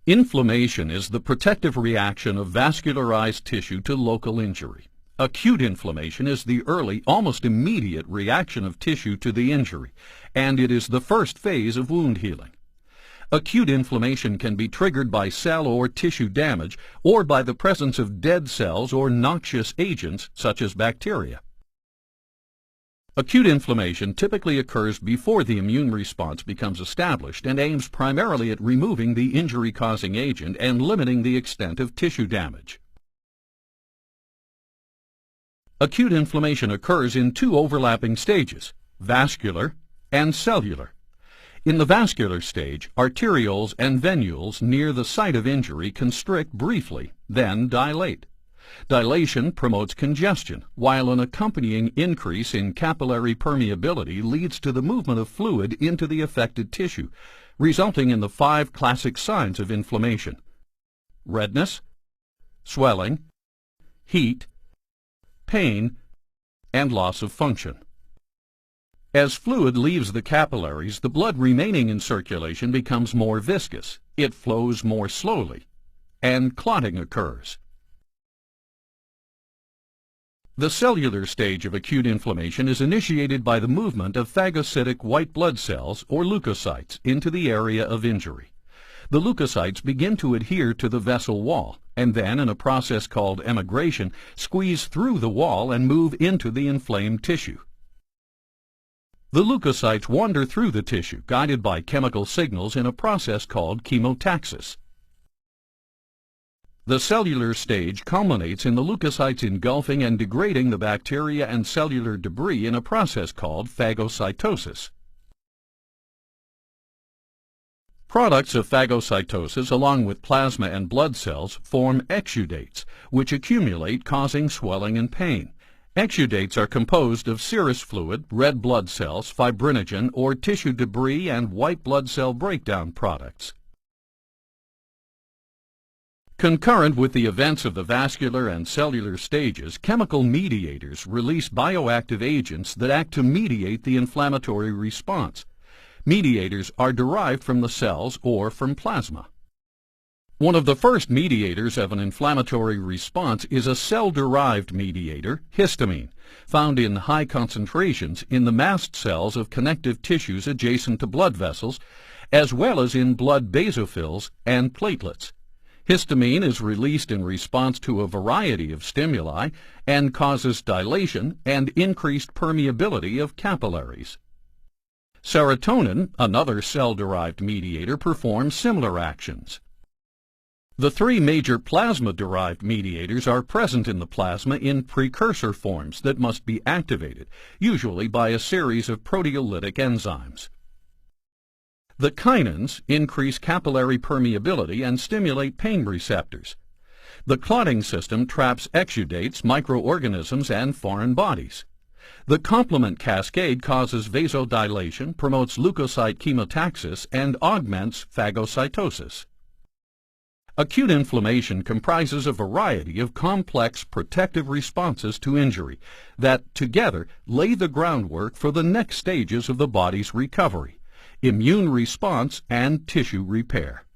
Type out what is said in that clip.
Inflammation is the protective reaction of vascularized tissue to local injury. Acute inflammation is the early, almost immediate reaction of tissue to the injury, and it is the first phase of wound healing. Acute inflammation can be triggered by cell or tissue damage or by the presence of dead cells or noxious agents such as bacteria. Acute inflammation typically occurs before the immune response becomes established and aims primarily at removing the injury-causing agent and limiting the extent of tissue damage. Acute inflammation occurs in two overlapping stages, vascular and cellular. In the vascular stage, arterioles and venules near the site of injury constrict briefly, then dilate. Dilation promotes congestion, while an accompanying increase in capillary permeability leads to the movement of fluid into the affected tissue, resulting in the 5 classic signs of inflammation: redness, swelling, heat, pain, and loss of function. As fluid leaves the capillaries, the blood remaining in circulation becomes more viscous, it flows more slowly, and clotting occurs. The cellular stage of acute inflammation is initiated by the movement of phagocytic white blood cells, or leukocytes, into the area of injury. The leukocytes begin to adhere to the vessel wall, and then, in a process called emigration, squeeze through the wall and move into the inflamed tissue. The leukocytes wander through the tissue, guided by chemical signals in a process called chemotaxis. The cellular stage culminates in the leukocytes engulfing and degrading the bacteria and cellular debris in a process called phagocytosis. Products of phagocytosis, along with plasma and blood cells, form exudates, which accumulate, causing swelling and pain. Exudates are composed of serous fluid, red blood cells, fibrinogen or tissue debris, and white blood cell breakdown products. Concurrent with the events of the vascular and cellular stages, chemical mediators release bioactive agents that act to mediate the inflammatory response. Mediators are derived from the cells or from plasma. One of the first mediators of an inflammatory response is a cell-derived mediator, histamine, found in high concentrations in the mast cells of connective tissues adjacent to blood vessels, as well as in blood basophils and platelets. Histamine is released in response to a variety of stimuli and causes dilation and increased permeability of capillaries. Serotonin, another cell-derived mediator, performs similar actions. The 3 major plasma-derived mediators are present in the plasma in precursor forms that must be activated, usually by a series of proteolytic enzymes. The kinins increase capillary permeability and stimulate pain receptors. The clotting system traps exudates, microorganisms, and foreign bodies. The complement cascade causes vasodilation, promotes leukocyte chemotaxis, and augments phagocytosis. Acute inflammation comprises a variety of complex protective responses to injury that, together, lay the groundwork for the next stages of the body's recovery: immune response and tissue repair.